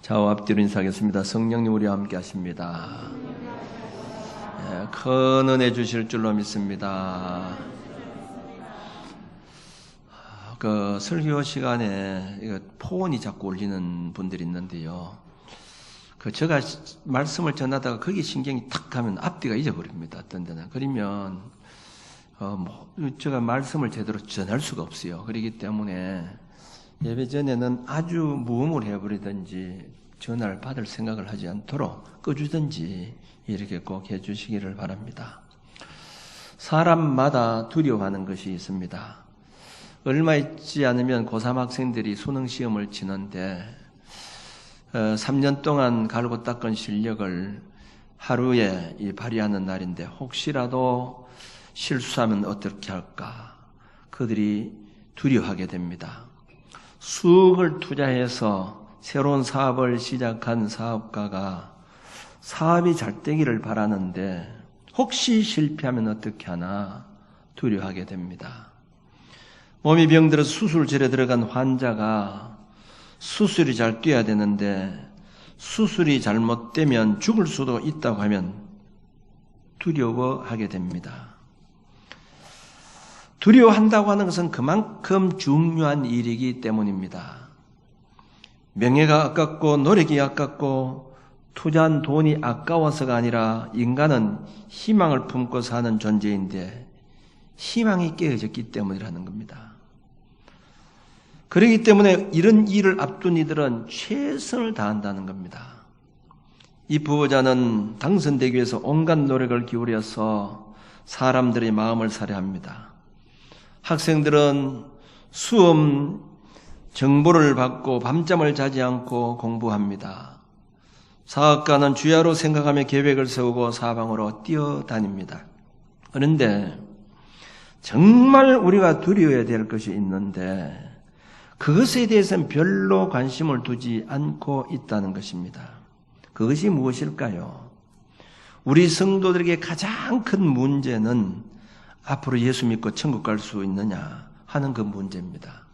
좌우 앞뒤로 인사하겠습니다. 성령님 우리와 함께 하십니다. 큰 은혜 주실 줄로 믿습니다. 설교 시간에 폰이 자꾸 울리는 분들이 있는데요. 제가 말씀을 전하다가 거기 신경이 탁 가면 앞뒤가 잊어버립니다. 어떤 데는. 그러면 제가 말씀을 제대로 전할 수가 없어요. 그렇기 때문에 예배 전에는 아주 무음을 해버리든지 전화를 받을 생각을 하지 않도록 꺼주든지 이렇게 꼭 해주시기를 바랍니다. 사람마다 두려워하는 것이 있습니다. 얼마 있지 않으면 고3 학생들이 수능시험을 치는데 3년 동안 갈고 닦은 실력을 하루에 발휘하는 날인데 혹시라도 실수하면 어떻게 할까? 그들이 두려워하게 됩니다. 수억을 투자해서 새로운 사업을 시작한 사업가가 사업이 잘 되기를 바라는데 혹시 실패하면 어떻게 하나 두려워하게 됩니다. 몸이 병들어 수술실에 들어간 환자가 수술이 잘 돼야 되는데 수술이 잘못되면 죽을 수도 있다고 하면 두려워하게 됩니다. 두려워한다고 하는 것은 그만큼 중요한 일이기 때문입니다. 명예가 아깝고 노력이 아깝고 투자한 돈이 아까워서가 아니라 인간은 희망을 품고 사는 존재인데 희망이 깨어졌기 때문이라는 겁니다. 그렇기 때문에 이런 일을 앞둔 이들은 최선을 다한다는 겁니다. 이 부부자는 당선되기 위해서 온갖 노력을 기울여서 사람들의 마음을 살해합니다. 학생들은 수험 정보를 받고 밤잠을 자지 않고 공부합니다. 사업가는 주야로 생각하며 계획을 세우고 사방으로 뛰어다닙니다. 그런데 정말 우리가 두려워해야 될 것이 있는데 그것에 대해서는 별로 관심을 두지 않고 있다는 것입니다. 그것이 무엇일까요? 우리 성도들에게 가장 큰 문제는 앞으로 예수 믿고 천국 갈 수 있느냐 하는 그 문제입니다.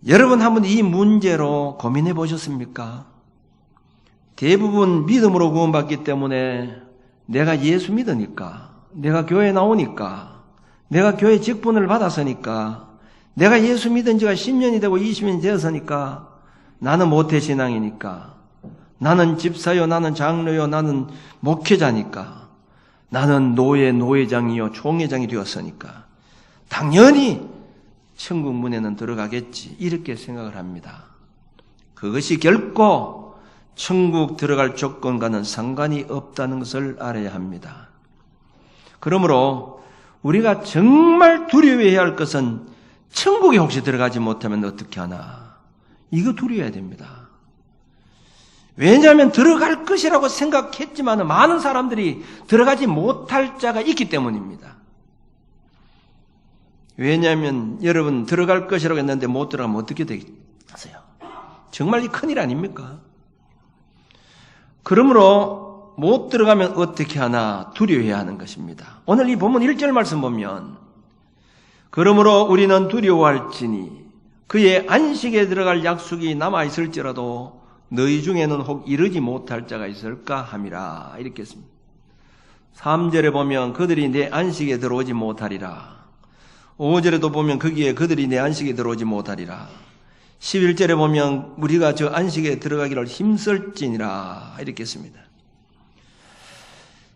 여러분 한번 이 문제로 고민해 보셨습니까? 대부분 믿음으로 구원받기 때문에 내가 예수 믿으니까, 내가 교회 나오니까, 내가 교회 직분을 받았으니까, 내가 예수 믿은 지가 10년이 되고 20년이 되었으니까, 나는 모태신앙이니까, 나는 집사요, 나는 장로요, 나는 목회자니까, 나는 노회장이요, 총회장이 되었으니까, 당연히 천국 문에는 들어가겠지, 이렇게 생각을 합니다. 그것이 결코 천국 들어갈 조건과는 상관이 없다는 것을 알아야 합니다. 그러므로 우리가 정말 두려워해야 할 것은 천국에 혹시 들어가지 못하면 어떻게 하나, 이거 두려워해야 됩니다. 왜냐하면 들어갈 것이라고 생각했지만 많은 사람들이 들어가지 못할 자가 있기 때문입니다. 왜냐하면 여러분 들어갈 것이라고 했는데 못 들어가면 어떻게 되겠어요? 정말 이 큰일 아닙니까? 그러므로 못 들어가면 어떻게 하나 두려워해야 하는 것입니다. 오늘 이 본문 1절 말씀 보면 그러므로 우리는 두려워할지니 그의 안식에 들어갈 약속이 남아있을지라도 너희 중에는 혹 이르지 못할 자가 있을까 함이라 이렇게 했습니다. 3절에 보면 그들이 내 안식에 들어오지 못하리라. 5절에도 보면 거기에 그들이 내 안식에 들어오지 못하리라. 11절에 보면 우리가 저 안식에 들어가기를 힘쓸지니라 이렇게 했습니다.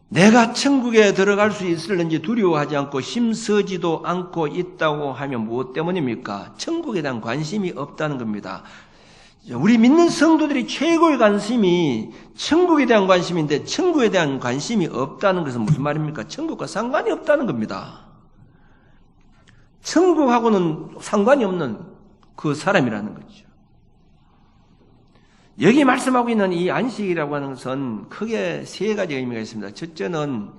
내가 천국에 들어갈 수 있을는지 두려워하지 않고 힘쓰지도 않고 있다고 하면 무엇 때문입니까? 천국에 대한 관심이 없다는 겁니다. 우리 믿는 성도들이 최고의 관심이 천국에 대한 관심인데 천국에 대한 관심이 없다는 것은 무슨 말입니까? 천국과 상관이 없다는 겁니다. 천국하고는 상관이 없는 그 사람이라는 거죠. 여기 말씀하고 있는 이 안식이라고 하는 것은 크게 세 가지 의미가 있습니다. 첫째는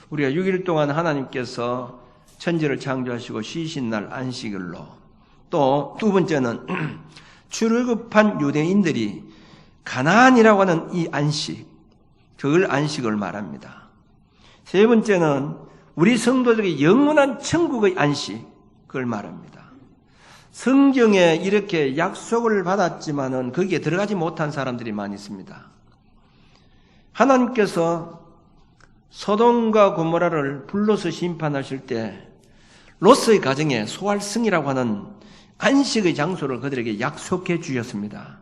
우리가 6일 동안 하나님께서 천지를 창조하시고 쉬신 날 안식일로, 또 두 번째는 출애굽한 유대인들이 가나안이라고 하는 이 안식, 그걸 안식을 말합니다. 세 번째는 우리 성도들에게 영원한 천국의 안식, 그걸 말합니다. 성경에 이렇게 약속을 받았지만은 거기에 들어가지 못한 사람들이 많이 있습니다. 하나님께서 소돔과 고모라를 불로서 심판하실 때 롯의 가정에 소알승이라고 하는 안식의 장소를 그들에게 약속해 주셨습니다.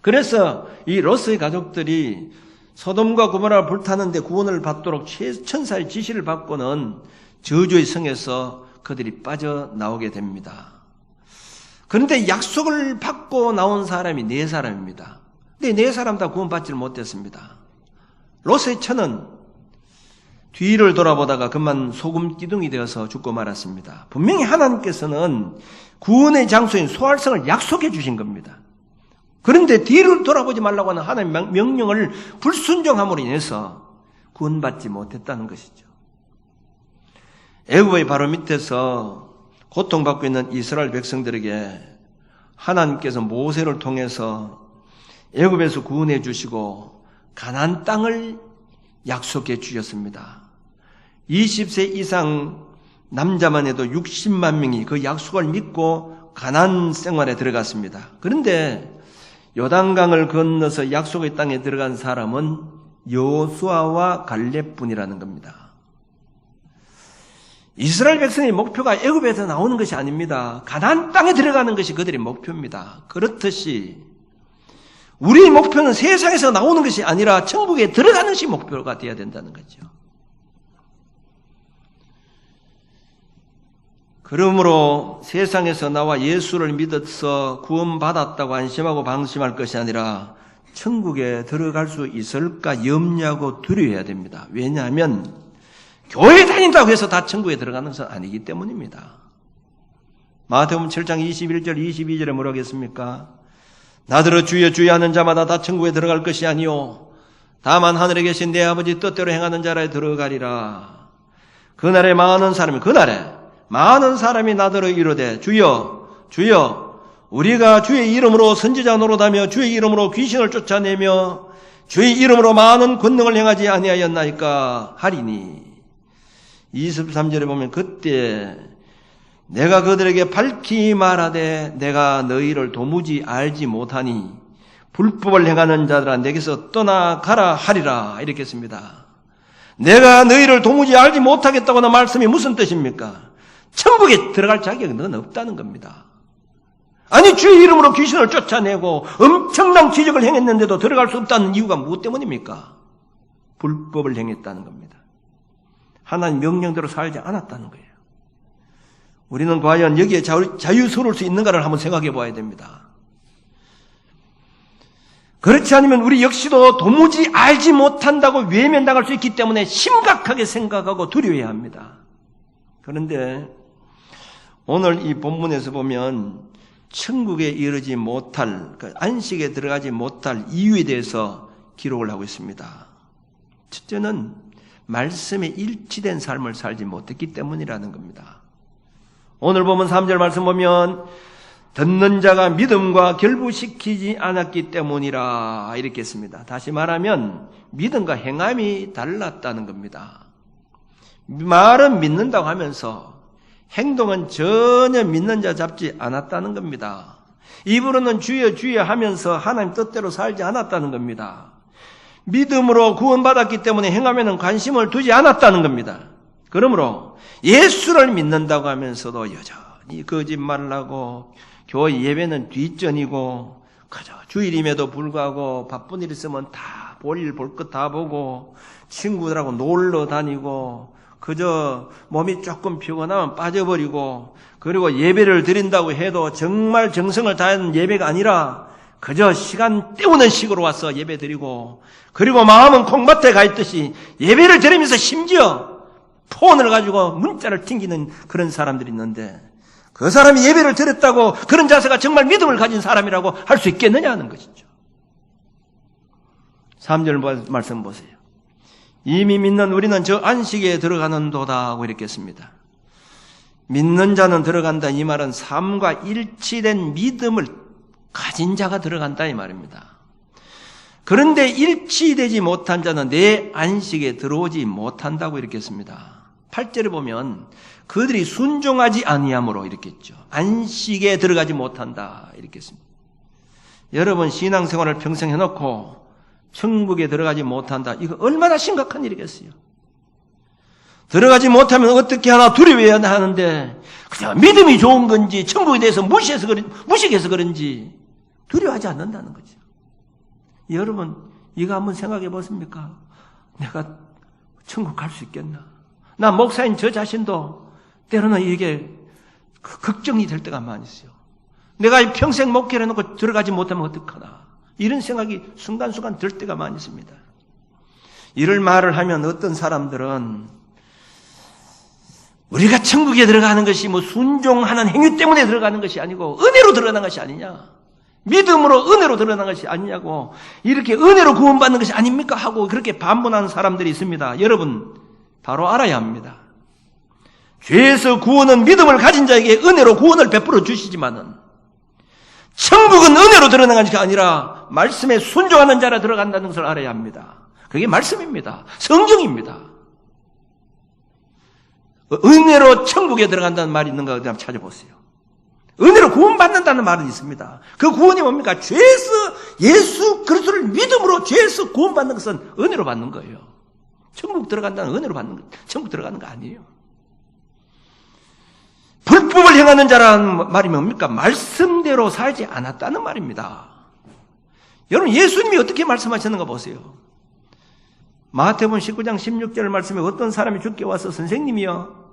그래서 이 롯의 가족들이 소돔과 고모라를 불타는데 구원을 받도록 천사의 지시를 받고는 저주의 성에서 그들이 빠져나오게 됩니다. 그런데 약속을 받고 나온 사람이 4사람입니다. 근데 4사람 다 구원받지를 못했습니다. 롯의 처는 뒤를 돌아보다가 그만 소금 기둥이 되어서 죽고 말았습니다. 분명히 하나님께서는 구원의 장소인 소알성을 약속해 주신 겁니다. 그런데 뒤를 돌아보지 말라고 하는 하나님의 명령을 불순종함으로 인해서 구원받지 못했다는 것이죠. 애굽의 바로 밑에서 고통받고 있는 이스라엘 백성들에게 하나님께서 모세를 통해서 애굽에서 구원해 주시고 가나안 땅을 약속해 주셨습니다. 20세 이상 남자만 해도 60만 명이 그 약속을 믿고 가나안 생활에 들어갔습니다. 그런데 요단강을 건너서 약속의 땅에 들어간 사람은 여호수아와 갈렙뿐이라는 겁니다. 이스라엘 백성의 목표가 애굽에서 나오는 것이 아닙니다. 가나안 땅에 들어가는 것이 그들의 목표입니다. 그렇듯이 우리의 목표는 세상에서 나오는 것이 아니라 천국에 들어가는 것이 목표가 되어야 된다는 거죠. 그러므로 세상에서 나와 예수를 믿어서 구원받았다고 안심하고 방심할 것이 아니라 천국에 들어갈 수 있을까 염려하고 두려워해야 됩니다. 왜냐하면 교회 다닌다고 해서 다 천국에 들어가는 것은 아니기 때문입니다. 마태복음 7장 21절 22절에 뭐라고 하겠습니까? 나더러 주여 주여 하는 자마다 다 천국에 들어갈 것이 아니요 다만 하늘에 계신 내 아버지 뜻대로 행하는 자라에 들어가리라. 그날에 많은 사람이 나더러 이르되 주여 주여 우리가 주의 이름으로 선지자 노릇하며 주의 이름으로 귀신을 쫓아내며 주의 이름으로 많은 권능을 행하지 아니하였나이까 하리니. 23절에 보면 그때 내가 그들에게 밝히 말하되 내가 너희를 도무지 알지 못하니 불법을 행하는 자들아 내게서 떠나가라 하리라 이렇게 했습니다. 내가 너희를 도무지 알지 못하겠다고 하는 말씀이 무슨 뜻입니까? 천국에 들어갈 자격은 넌 없다는 겁니다. 아니 주의 이름으로 귀신을 쫓아내고 엄청난 기적을 행했는데도 들어갈 수 없다는 이유가 무엇 때문입니까? 불법을 행했다는 겁니다. 하나님 명령대로 살지 않았다는 거예요. 우리는 과연 여기에 자유스러울 수 있는가를 한번 생각해 봐야 됩니다. 그렇지 않으면 우리 역시도 도무지 알지 못한다고 외면당할 수 있기 때문에 심각하게 생각하고 두려워해야 합니다. 그런데 오늘 이 본문에서 보면 천국에 이르지 못할, 안식에 들어가지 못할 이유에 대해서 기록을 하고 있습니다. 첫째는 말씀에 일치된 삶을 살지 못했기 때문이라는 겁니다. 오늘 보면 3절 말씀 보면 듣는 자가 믿음과 결부시키지 않았기 때문이라 이렇게 했습니다. 다시 말하면 믿음과 행함이 달랐다는 겁니다. 말은 믿는다고 하면서 행동은 전혀 믿는 자 잡지 않았다는 겁니다. 입으로는 주여 주여 하면서 하나님 뜻대로 살지 않았다는 겁니다. 믿음으로 구원받았기 때문에 행하면 관심을 두지 않았다는 겁니다. 그러므로 예수를 믿는다고 하면서도 여전히 거짓말을 하고 교회 예배는 뒷전이고 그저 주일임에도 불구하고 바쁜 일 있으면 다 볼일 볼 것 다 보고 친구들하고 놀러 다니고 그저 몸이 조금 피곤하면 빠져버리고 그리고 예배를 드린다고 해도 정말 정성을 다하는 예배가 아니라 그저 시간 때우는 식으로 와서 예배 드리고 그리고 마음은 콩밭에 가 있듯이 예배를 드리면서 심지어 폰을 가지고 문자를 튕기는 그런 사람들이 있는데 그 사람이 예배를 드렸다고 그런 자세가 정말 믿음을 가진 사람이라고 할 수 있겠느냐 하는 것이죠. 3절 말씀 보세요. 이미 믿는 우리는 저 안식에 들어가는도다 하고 이렇게 했습니다. 믿는 자는 들어간다 이 말은 삶과 일치된 믿음을 가진 자가 들어간다 이 말입니다. 그런데 일치되지 못한 자는 내 안식에 들어오지 못한다고 이렇게 했습니다. 8절에 보면 그들이 순종하지 아니함으로 이렇게 했죠. 안식에 들어가지 못한다 이렇게 했습니다. 여러분 신앙생활을 평생 해놓고 천국에 들어가지 못한다. 이거 얼마나 심각한 일이겠어요. 들어가지 못하면 어떻게 하나 두려워해야 하는데 그냥 믿음이 좋은 건지 천국에 대해서 무식해서 그런지 두려워하지 않는다는 거죠. 여러분 이거 한번 생각해 보십니까? 내가 천국 갈 수 있겠나? 나 목사인 저 자신도 때로는 이게 걱정이 될 때가 많이 있어요. 내가 평생 목회를 해놓고 들어가지 못하면 어떡하나? 이런 생각이 순간순간 들 때가 많이 있습니다. 이를 말을 하면 어떤 사람들은 우리가 천국에 들어가는 것이 뭐 순종하는 행위 때문에 들어가는 것이 아니고 은혜로 들어가는 것이 아니냐? 믿음으로 은혜로 들어가는 것이 아니냐고 이렇게 은혜로 구원받는 것이 아닙니까? 하고 그렇게 반문하는 사람들이 있습니다. 여러분 바로 알아야 합니다. 죄에서 구원은 믿음을 가진 자에게 은혜로 구원을 베풀어 주시지만은 천국은 은혜로 들어가는 것이 아니라 말씀에 순종하는 자라 들어간다는 것을 알아야 합니다. 그게 말씀입니다. 성경입니다. 은혜로 천국에 들어간다는 말이 있는가 한번 찾아보세요. 은혜로 구원받는다는 말은 있습니다. 그 구원이 뭡니까? 죄에서 예수 그리스도를 믿음으로 죄에서 구원받는 것은 은혜로 받는 거예요. 천국 들어간다는 은혜로 받는 거, 천국 들어가는 거 아니에요. 불법을 행하는 자라는 말이 뭡니까? 말씀대로 살지 않았다는 말입니다. 여러분 예수님이 어떻게 말씀하셨는가 보세요. 마태복음 19장 16절 말씀에 어떤 사람이 주께 와서 선생님이여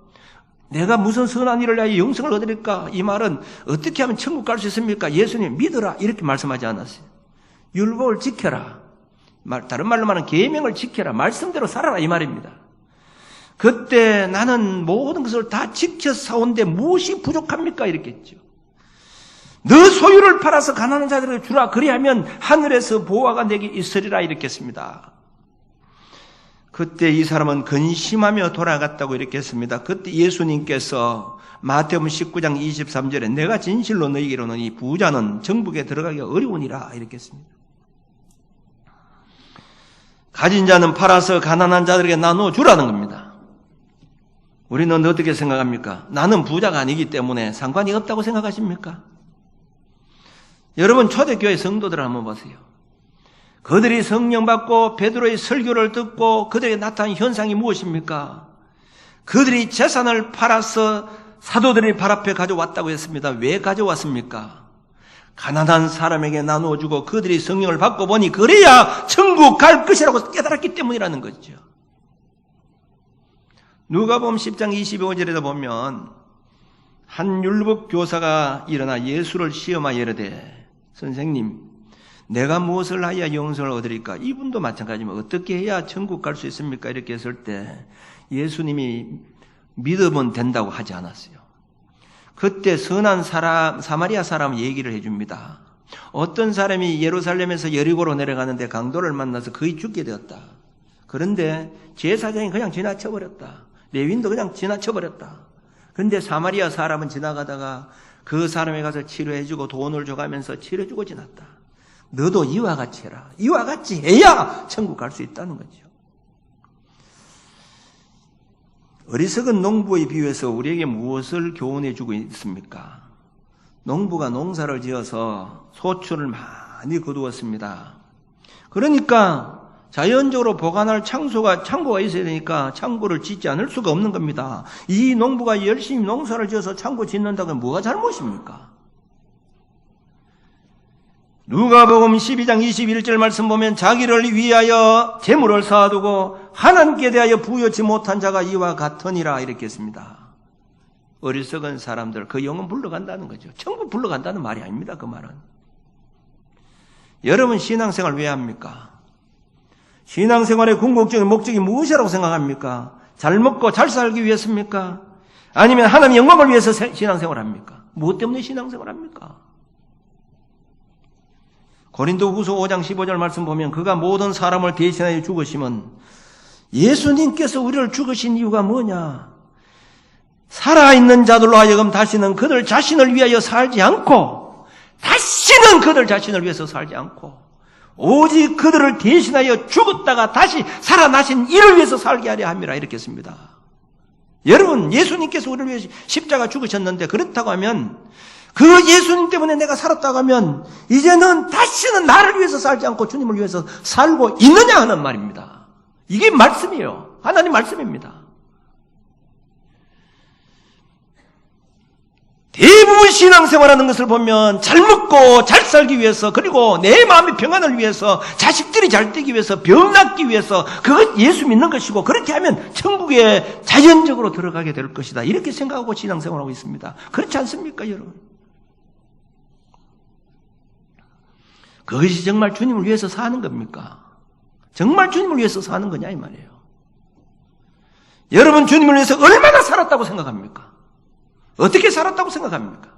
내가 무슨 선한 일을 하여 영생을 얻으리까? 이 말은 어떻게 하면 천국 갈 수 있습니까? 예수님 믿어라 이렇게 말씀하지 않았어요. 율법을 지켜라. 다른 말로 말하면 계명을 지켜라. 말씀대로 살아라 이 말입니다. 그때 나는 모든 것을 다 지켜 사온데 무엇이 부족합니까? 이렇게 했죠. 너 소유를 팔아서 가난한 자들에게 주라. 그리하면 하늘에서 보화가 내게 있으리라 이렇게 했습니다. 그때 이 사람은 근심하며 돌아갔다고 이렇게 했습니다. 그때 예수님께서 마태복음 19장 23절에 내가 진실로 너희에게 이르노니 부자는 정국에 들어가기가 어려우니라 이렇게 했습니다. 가진 자는 팔아서 가난한 자들에게 나누어 주라는 겁니다. 우리는 어떻게 생각합니까? 나는 부자가 아니기 때문에 상관이 없다고 생각하십니까? 여러분 초대교회 성도들 한번 보세요. 그들이 성령 받고 베드로의 설교를 듣고 그들에게 나타난 현상이 무엇입니까? 그들이 재산을 팔아서 사도들이 발 앞에 가져왔다고 했습니다. 왜 가져왔습니까? 가난한 사람에게 나누어주고 그들이 성령을 받고 보니 그래야 천국 갈 것이라고 깨달았기 때문이라는 거죠. 누가복음 10장 25절에도 보면 한 율법 교사가 일어나 예수를 시험하여 이르되 선생님 내가 무엇을 하여야 영생을 얻으리까? 이분도 마찬가지지만 어떻게 해야 천국 갈 수 있습니까? 이렇게 했을 때 예수님이 믿으면 된다고 하지 않았어요. 그때 선한 사람, 사마리아 사람 얘기를 해줍니다. 어떤 사람이 예루살렘에서 여리고로 내려가는데 강도를 만나서 거의 죽게 되었다. 그런데 제사장이 그냥 지나쳐버렸다. 레위인도 그냥 지나쳐버렸다. 그런데 사마리아 사람은 지나가다가 그 사람에 가서 치료해주고 돈을 줘가면서 치료해주고 지났다. 너도 이와 같이 해라. 이와 같이 해야 천국 갈 수 있다는 거죠. 어리석은 농부에 비유해서 우리에게 무엇을 교훈해 주고 있습니까? 농부가 농사를 지어서 소출을 많이 거두었습니다. 그러니까 자연적으로 보관할 창고가 있어야 되니까 창고를 짓지 않을 수가 없는 겁니다. 이 농부가 열심히 농사를 지어서 창고 짓는다고 하면 뭐가 잘못입니까? 누가복음 12장 21절 말씀 보면 자기를 위하여 재물을 쌓아두고 하나님께 대하여 부여치 못한 자가 이와 같으니라 이렇게 했습니다. 어리석은 사람들 그 영은 불러간다는 거죠. 천국 불러간다는 말이 아닙니다. 그 말은. 여러분 신앙생활 왜 합니까? 신앙생활의 궁극적인 목적이 무엇이라고 생각합니까? 잘 먹고 잘 살기 위해서입니까? 아니면 하나님의 영광을 위해서 신앙생활 합니까? 무엇 때문에 신앙생활 합니까? 고린도후서 5장 15절 말씀 보면 그가 모든 사람을 대신하여 죽으심은 예수님께서 우리를 죽으신 이유가 뭐냐? 살아있는 자들로 하여금 다시는 그들 자신을 위하여 살지 않고 다시는 그들 자신을 위해서 살지 않고 오직 그들을 대신하여 죽었다가 다시 살아나신 이를 위해서 살게 하려 함이라 이렇게 했습니다. 여러분, 예수님께서 우리를 위해 십자가 죽으셨는데 그렇다고 하면 그 예수님 때문에 내가 살았다고 하면 이제는 다시는 나를 위해서 살지 않고 주님을 위해서 살고 있느냐 하는 말입니다. 이게 말씀이에요. 하나님 말씀입니다. 대부분 신앙생활하는 것을 보면 잘 먹고 잘 살기 위해서, 그리고 내 마음의 평안을 위해서, 자식들이 잘 되기 위해서, 병 낫기 위해서, 그것 예수 믿는 것이고, 그렇게 하면 천국에 자연적으로 들어가게 될 것이다, 이렇게 생각하고 신앙생활하고 있습니다. 그렇지 않습니까, 여러분? 그것이 정말 주님을 위해서 사는 겁니까? 정말 주님을 위해서 사는 거냐 이 말이에요. 여러분, 주님을 위해서 얼마나 살았다고 생각합니까? 어떻게 살았다고 생각합니까?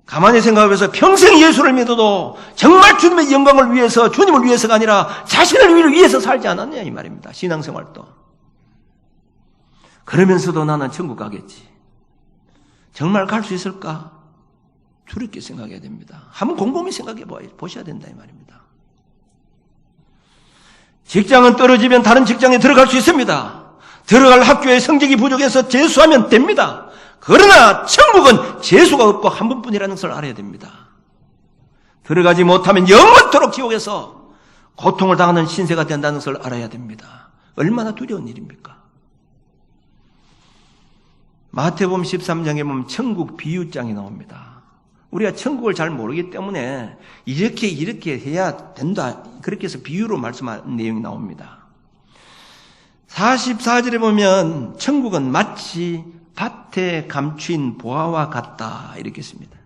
가만히 생각해서 평생 예수를 믿어도 정말 주님의 영광을 위해서, 주님을 위해서가 아니라 자신을 위해서 살지 않았냐 이 말입니다. 신앙생활도. 그러면서도 나는 천국 가겠지. 정말 갈 수 있을까? 두렵게 생각해야 됩니다. 한번 곰곰이 생각해 보셔야 된다 이 말입니다. 직장은 떨어지면 다른 직장에 들어갈 수 있습니다. 들어갈 학교에 성적이 부족해서 재수하면 됩니다. 그러나 천국은 재수가 없고 한 번뿐이라는 것을 알아야 됩니다. 들어가지 못하면 영원토록 지옥에서 고통을 당하는 신세가 된다는 것을 알아야 됩니다. 얼마나 두려운 일입니까? 마태복음 13장에 보면 천국 비유장이 나옵니다. 우리가 천국을 잘 모르기 때문에 이렇게 해야 된다, 그렇게 해서 비유로 말씀한 내용이 나옵니다. 44절에 보면 천국은 마치 밭에 감추인 보화와 같다, 이렇게 했습니다.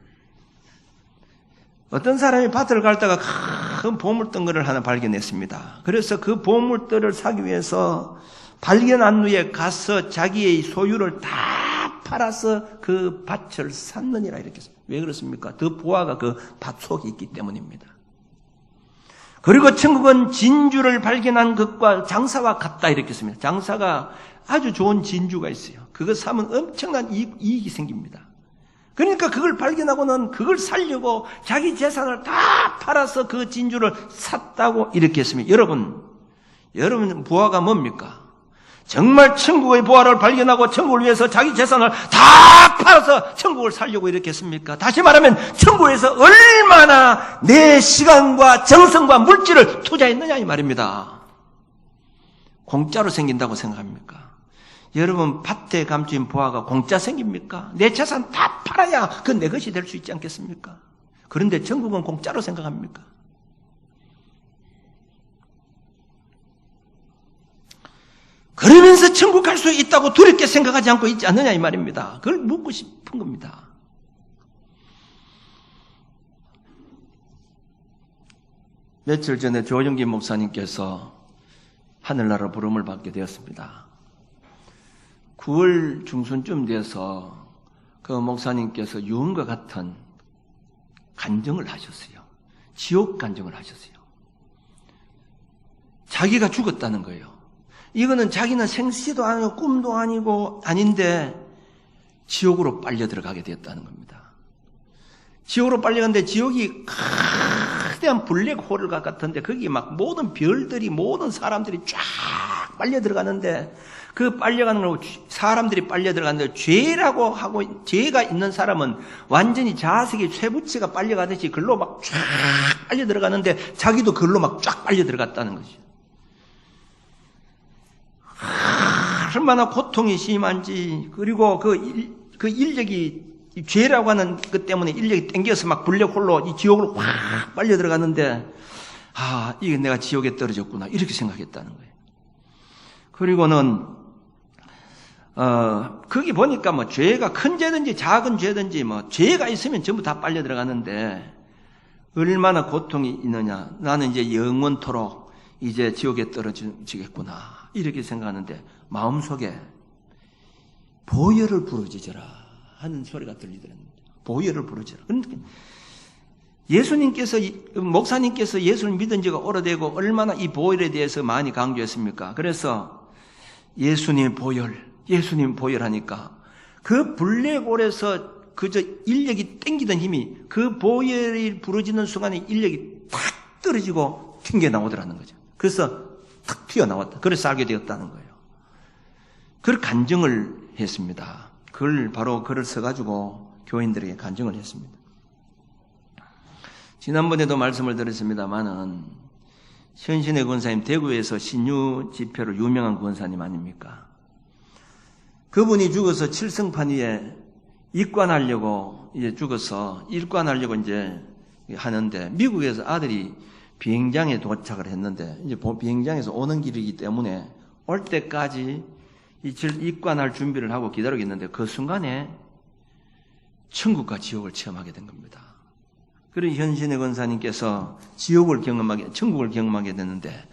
어떤 사람이 밭을 갈다가 큰 보물덩어리를 하나 발견했습니다. 그래서 그 보물들을 사기 위해서 발견한 후에 가서 자기의 소유를 다 팔아서 그 밭을 샀느니라, 이렇게 했습니다. 왜 그렇습니까? 그 보화가 그 밭 속에 있기 때문입니다. 그리고 천국은 진주를 발견한 것과 장사와 같다, 이렇게 했습니다. 장사가 아주 좋은 진주가 있어요. 그거 사면 엄청난 이익이 생깁니다. 그러니까 그걸 발견하고는 그걸 살려고 자기 재산을 다 팔아서 그 진주를 샀다고 이렇게 했습니다. 여러분 보화가 뭡니까? 정말 천국의 보화를 발견하고 천국을 위해서 자기 재산을 다 팔아서 천국을 살려고 이렇게 했습니까? 다시 말하면 천국에서 얼마나 내 시간과 정성과 물질을 투자했느냐 이 말입니다. 공짜로 생긴다고 생각합니까? 여러분, 밭에 감추인 보화가 공짜 생깁니까? 내 재산 다 팔아야 그건 내 것이 될 수 있지 않겠습니까? 그런데 천국은 공짜로 생각합니까? 그러면서 천국 갈 수 있다고 두렵게 생각하지 않고 있지 않느냐 이 말입니다. 그걸 묻고 싶은 겁니다. 며칠 전에 조영기 목사님께서 하늘나라 부름을 받게 되었습니다. 9월 중순쯤 돼서 그 목사님께서 유언과 같은 간증을 하셨어요. 지옥 간증을 하셨어요. 자기가 죽었다는 거예요. 이거는 자기는 생시도 아니고 꿈도 아닌데 지옥으로 빨려 들어가게 되었다는 겁니다. 지옥으로 빨려갔는데 지옥이 거대한 블랙홀 같은데 거기 막 모든 별들이, 모든 사람들이 쫙 빨려 들어가는데, 그 빨려가는 거 사람들이 빨려 들어가는데 죄라고 하고, 죄가 있는 사람은 완전히 자석이 쇠붙이가 빨려가듯이 글로 막 쫙 빨려 들어가는데 자기도 글로 막 쫙 빨려 들어갔다는 거죠. 얼마나 고통이 심한지, 그리고 그 인력이, 죄라고 하는 것 때문에 인력이 땡겨서 막 블랙홀로 이 지옥으로 확 빨려 들어갔는데, 이게 내가 지옥에 떨어졌구나, 이렇게 생각했다는 거예요. 그리고는, 거기 보니까 뭐 죄가 큰 죄든지 작은 죄든지 뭐 죄가 있으면 전부 다 빨려 들어가는데, 얼마나 고통이 있느냐. 나는 이제 영원토록 이제 지옥에 떨어지겠구나, 이렇게 생각하는데 마음속에 보혈을 부르짖어라 하는 소리가 들리더랍니다. 보혈을 부르짖어라. 그러니까 목사님께서 예수를 믿은 지가 오래되고 얼마나 이 보혈에 대해서 많이 강조했습니까? 그래서 예수님 보혈 하니까 그 블랙홀에서 그저 인력이 땡기던 힘이, 그 보혈이 부르짖는 순간에 인력이 탁 떨어지고 튕겨 나오더라는 거죠. 그래서 탁 튀어나왔다. 그래서 알게 되었다는 거예요. 그걸 간증을 했습니다. 글을 써가지고 교인들에게 간증을 했습니다. 지난번에도 말씀을 드렸습니다만은 현신의 권사님, 대구에서 신유 집회로 유명한 권사님 아닙니까? 그분이 죽어서 칠성판 위에 입관하려고 이제 죽어서 일관하려고 이제 하는데, 미국에서 아들이 비행장에 도착을 했는데, 이제 비행장에서 오는 길이기 때문에 올 때까지 입관할 준비를 하고 기다리고 있는데, 그 순간에 천국과 지옥을 체험하게 된 겁니다. 그리고 현신의 권사님께서 천국을 경험하게 됐는데,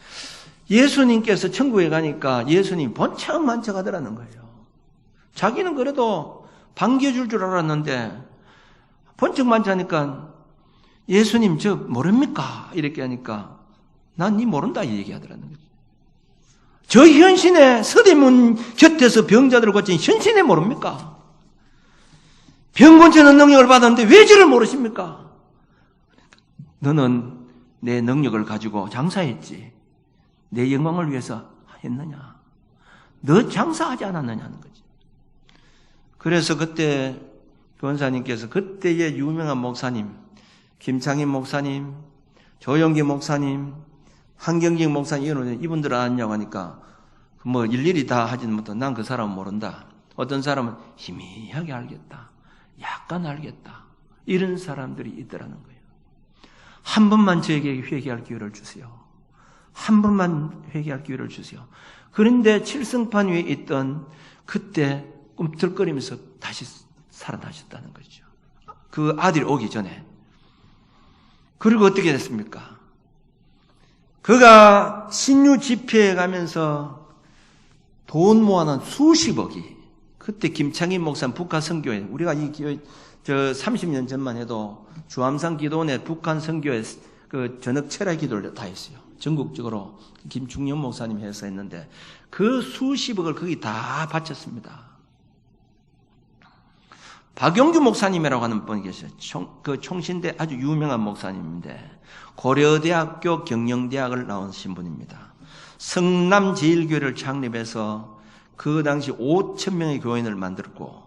예수님께서 천국에 가니까 예수님 번창만창하더라는 거예요. 자기는 그래도 반겨줄 줄 알았는데, 번창만창하니까 예수님 저 모릅니까? 이렇게 하니까 난 니 모른다 이 얘기하더라는 거죠. 저 현신의 서대문 곁에서 병자들을 고친 현신의 모릅니까? 병 고치는 능력을 받았는데 왜 저를 모르십니까? 너는 내 능력을 가지고 장사했지. 내 영광을 위해서 했느냐? 너 장사하지 않았느냐는 거지. 그래서 그때 권사님께서 그때의 유명한 목사님, 김창인 목사님, 조영기 목사님, 한경직 목사님, 이분들 아냐고 하니까 뭐 일일이 다 하지는 못해. 난 그 사람은 모른다. 어떤 사람은 희미하게 알겠다. 약간 알겠다. 이런 사람들이 있더라는 거예요. 한 번만 저에게 회개할 기회를 주세요. 한 번만 회개할 기회를 주세요. 그런데 칠성판 위에 있던 그때 꿈틀거리면서 다시 살아나셨다는 거죠. 그 아들이 오기 전에. 그리고 어떻게 됐습니까? 그가 신유 집회에 가면서 돈 모아놓은 수십억이, 그때 김창인 목사 북한 선교회, 우리가 이 교회 30년 전만 해도 주암산 기도원에 북한 선교회 그 저녁 철야 기도를 다 했어요. 전국적으로 김충년 목사님이 해서 했는데 그 수십억을 거기 다 바쳤습니다. 박용규 목사님이라고 하는 분이 계셔요. 총신대 아주 유명한 목사님인데 고려대학교 경영대학을 나오신 분입니다. 성남제일교회를 창립해서 그 당시 5,000명의 교인을 만들었고,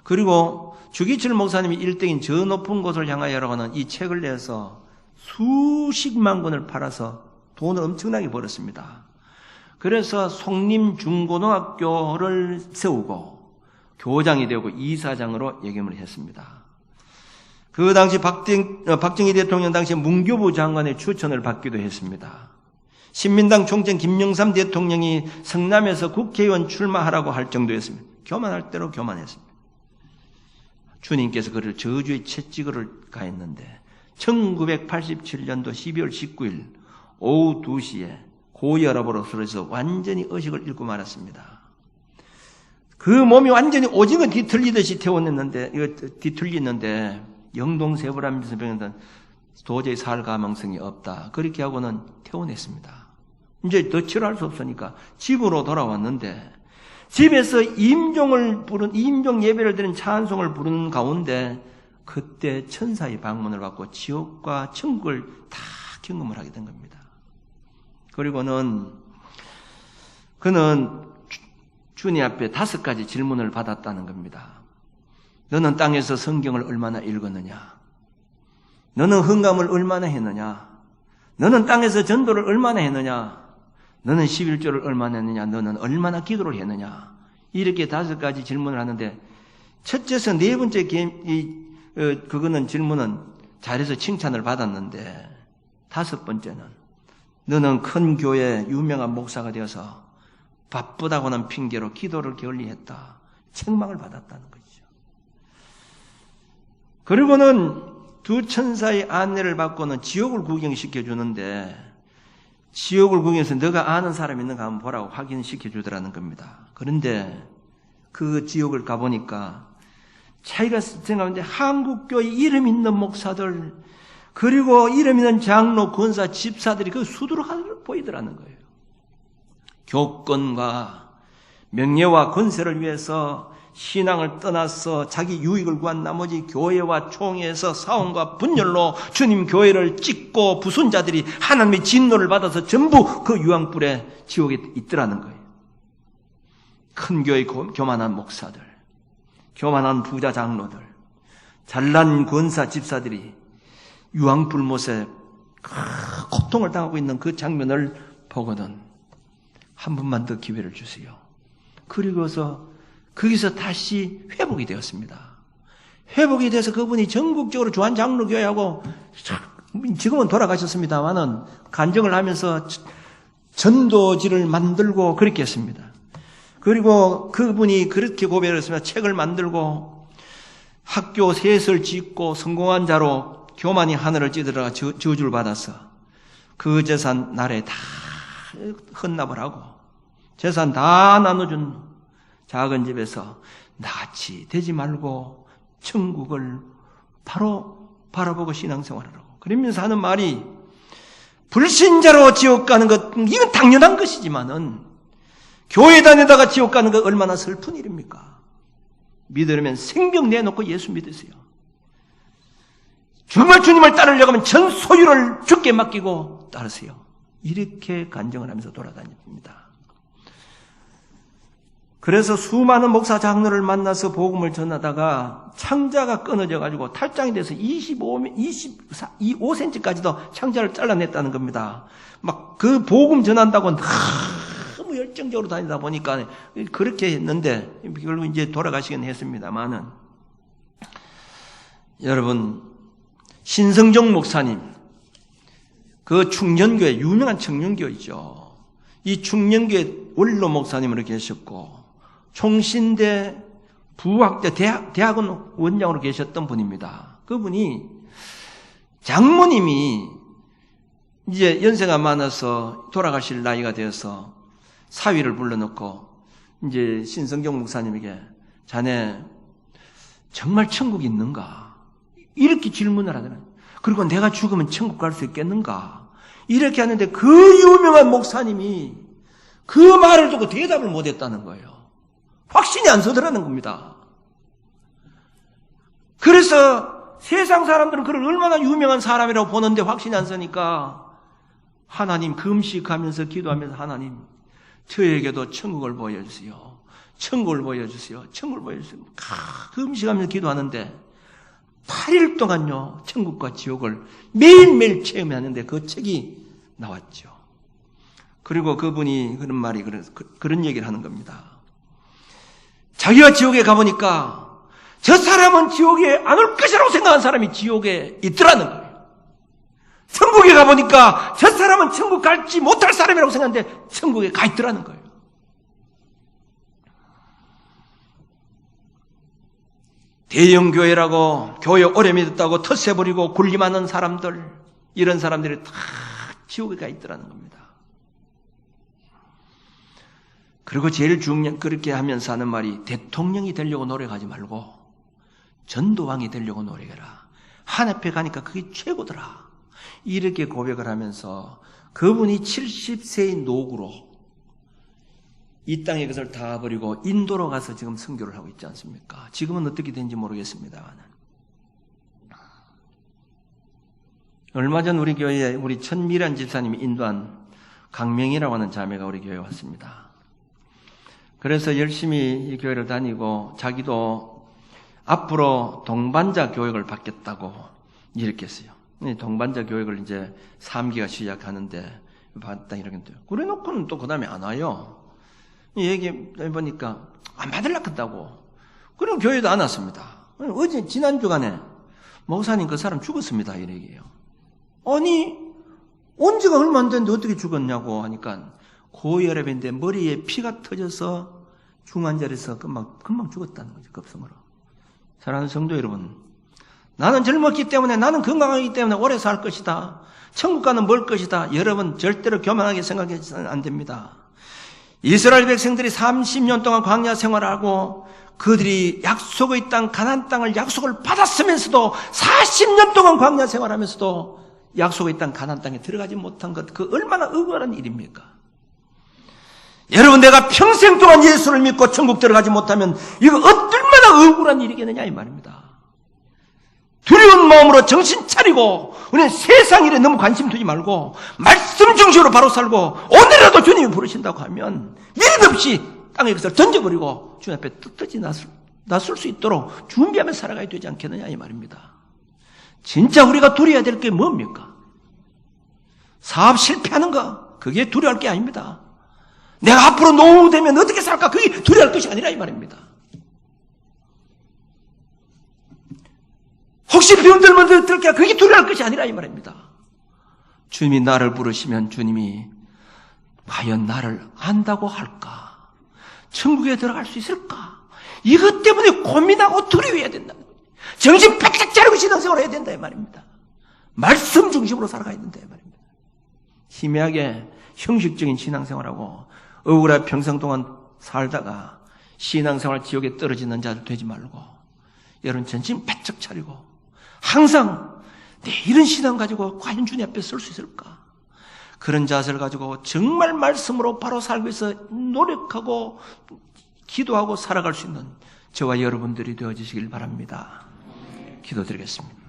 그리고 주기철 목사님이 일등인 저 높은 곳을 향하여라고 하는 이 책을 내서 수십만 권을 팔아서 돈을 엄청나게 벌었습니다. 그래서 송림중고등학교를 세우고 교장이 되고 이사장으로 역임을 했습니다. 그 당시 박정희 대통령 당시 문교부 장관의 추천을 받기도 했습니다. 신민당 총재 김영삼 대통령이 성남에서 국회의원 출마하라고 할 정도였습니다. 교만할 대로 교만했습니다. 주님께서 그를 저주의 채찍을 가했는데 1987년도 12월 19일 오후 2시에 고혈압으로 쓰러져서 완전히 의식을 잃고 말았습니다. 그 몸이 완전히 오징어 뒤틀리듯이 뒤틀리는데 영동세브라면서 병원은 도저히 살 가망성이 없다. 그렇게 하고는 퇴원했습니다. 이제 더 치료할 수 없으니까 집으로 돌아왔는데, 집에서 임종 예배를 드린 찬송을 부르는 가운데 그때 천사의 방문을 받고 지옥과 천국을 다 경험을 하게 된 겁니다. 그리고는 그는 주님 앞에 5가지 질문을 받았다는 겁니다. 너는 땅에서 성경을 얼마나 읽었느냐? 너는 헌감을 얼마나 했느냐? 너는 땅에서 전도를 얼마나 했느냐? 너는 11조를 얼마나 했느냐? 너는 얼마나 기도를 했느냐? 이렇게 5가지 질문을 하는데, 첫째서 4번째 그거는 질문은 잘해서 칭찬을 받았는데, 5번째는 너는 큰 교회 유명한 목사가 되어서 바쁘다고는 핑계로 기도를 게을리했다. 책망을 받았다는 거죠. 그리고는 두 천사의 안내를 받고는 지옥을 구경시켜 주는데, 지옥을 구경해서 너가 아는 사람 있는가 한번 보라고 확인시켜 주더라는 겁니다. 그런데 그 지옥을 가보니까 자기가 생각하는데 한국교회 이름 있는 목사들, 그리고 이름 있는 장로, 권사, 집사들이 그 수두룩하게 보이더라는 거예요. 교권과 명예와 권세를 위해서 신앙을 떠나서 자기 유익을 구한 나머지 교회와 총회에서 사원과 분열로 주님 교회를 찍고 부순 자들이 하나님의 진노를 받아서 전부 그 유황불에 지옥에 있더라는 거예요. 큰 교회 교만한 목사들, 교만한 부자 장로들, 잘난 권사 집사들이 유황불못에 고통을 당하고 있는 그 장면을 보거든 한 번만 더 기회를 주세요. 그리고서 거기서 다시 회복이 되었습니다. 회복이 돼서 그분이 전국적으로 주한장로교회하고 지금은 돌아가셨습니다만은 간증을 하면서 전도지를 만들고 그렇게 했습니다. 그리고 그분이 그렇게 고백을 했습니다. 책을 만들고 학교 셋을 짓고 성공한 자로 교만이 하늘을 찌들어가 저주를 받아서 그 재산 나라에 다 헌납을 하고 재산 다 나눠준 작은 집에서 나같이 되지 말고 천국을 바로 바라보고 신앙생활을 하고 그러면서 하는 말이 불신자로 지옥 가는 것 이건 당연한 것이지만은 교회 다니다가 지옥 가는 것 얼마나 슬픈 일입니까? 믿으려면 생명 내놓고 예수 믿으세요. 정말 주님을 따르려고 하면 전 소유를 주께 맡기고 따르세요. 이렇게 간증을 하면서 돌아다닙니다. 그래서 수많은 목사 장로를 만나서 복음을 전하다가 창자가 끊어져 가지고 탈장이 돼서 25cm까지도 창자를 잘라냈다는 겁니다. 막 그 복음 전한다고 너무 열정적으로 다니다 보니까 그렇게 했는데 결국 이제 돌아가시긴 했습니다만은 여러분 신성정 목사님 그 충년교회 유명한 청년교회죠. 이 충년교회 원로 목사님으로 계셨고 총신대 부학대 대학원 원장으로 계셨던 분입니다. 그분이 장모님이 이제 연세가 많아서 돌아가실 나이가 되어서 사위를 불러놓고 이제 신성경 목사님에게 자네 정말 천국이 있는가? 이렇게 질문을 하더라고요. 그리고 내가 죽으면 천국 갈 수 있겠는가? 이렇게 하는데 그 유명한 목사님이 그 말을 듣고 대답을 못했다는 거예요. 확신이 안 서더라는 겁니다. 그래서 세상 사람들은 그를 얼마나 유명한 사람이라고 보는데 확신이 안 서니까 하나님 금식하면서 기도하면서 하나님 저에게도 천국을 보여주세요. 천국을 보여주세요. 천국을 보여주세요. 금식하면서 기도하는데 8일 동안요 천국과 지옥을 매일매일 체험하는데 그 책이 나왔죠. 그리고 그분이 그런 얘기를 하는 겁니다. 자기가 지옥에 가보니까 저 사람은 지옥에 안 올 것이라고 생각한 사람이 지옥에 있더라는 거예요. 천국에 가보니까 저 사람은 천국 갈지 못할 사람이라고 생각하는데 천국에 가 있더라는 거예요. 대형교회라고 교회 오래 믿었다고 텃세 부리고 군림하는 사람들 이런 사람들이 다 지옥에 가 있더라는 겁니다. 그리고 제일 중요한 그렇게 하면서 하는 말이 대통령이 되려고 노력하지 말고 전도왕이 되려고 노력해라. 하늘에 가니까 그게 최고더라. 이렇게 고백을 하면서 그분이 70세의 노구로 이 땅의 것을 다 버리고 인도로 가서 지금 선교를 하고 있지 않습니까? 지금은 어떻게 된지 모르겠습니다만 얼마 전 우리 교회에 우리 천미란 집사님이 인도한 강명이라고 하는 자매가 우리 교회에 왔습니다. 그래서 열심히 이 교회를 다니고 자기도 앞으로 동반자 교육을 받겠다고 이렇게 했어요. 동반자 교육을 이제 3기가 시작하는데 받다 이렇게 돼요. 그래 놓고는 또 그 다음에 안 와요. 얘기해보니까 안 받으려고 한다고. 그리고 교회도 안 왔습니다. 어제 지난주간에 목사님 그 사람 죽었습니다. 이런 얘기예요. 아니 온지가 얼마 안 됐는데 어떻게 죽었냐고 하니까 고혈압인데 머리에 피가 터져서 중환자리에서 금방 죽었다는 거죠. 급성으로. 사랑하는 성도 여러분, 나는 젊었기 때문에 나는 건강하기 때문에 오래 살 것이다. 천국 가는 멀 것이다. 여러분 절대로 교만하게 생각해서는 안 됩니다. 이스라엘 백성들이 30년 동안 광야 생활하고 그들이 약속의 땅 가나안 땅을 약속을 받았으면서도 40년 동안 광야 생활하면서도 약속의 땅 가나안 땅에 들어가지 못한 것, 그 얼마나 억울한 일입니까? 여러분 내가 평생 동안 예수를 믿고 천국 들어가지 못하면 이거 얼마나 억울한 일이겠느냐 이 말입니다. 두려운 마음으로 정신 차리고 우리는 세상 일에 너무 관심 두지 말고 말씀 중심으로 바로 살고 오늘이라도 주님이 부르신다고 하면 미련 없이 땅에 것을 던져버리고 주님 앞에 떳떳이 나설 수 있도록 준비하며 살아가야 되지 않겠느냐 이 말입니다. 진짜 우리가 두려워야 될 게 뭡니까? 사업 실패하는 거, 그게 두려워할 게 아닙니다. 내가 앞으로 노후되면 어떻게 살까? 그게 두려워할 것이 아니라 이 말입니다. 혹시 병 들면 어떨까? 그게 두려워할 것이 아니라 이 말입니다. 주님이 나를 부르시면 주님이 과연 나를 안다고 할까? 천국에 들어갈 수 있을까? 이것 때문에 고민하고 두려워해야 된다. 정신 바짝 차리고 신앙생활을 해야 된다 이 말입니다. 말씀 중심으로 살아가야 된다 이 말입니다. 희미하게 형식적인 신앙생활하고 억울하게 평생 동안 살다가 신앙생활 지옥에 떨어지는 자들 되지 말고 여러분 정신 바짝 차리고 항상 내 이런 신앙 가지고 과연 주님 앞에 설 수 있을까? 그런 자세를 가지고 정말 말씀으로 바로 살기 위해서 노력하고 기도하고 살아갈 수 있는 저와 여러분들이 되어주시길 바랍니다. 기도드리겠습니다.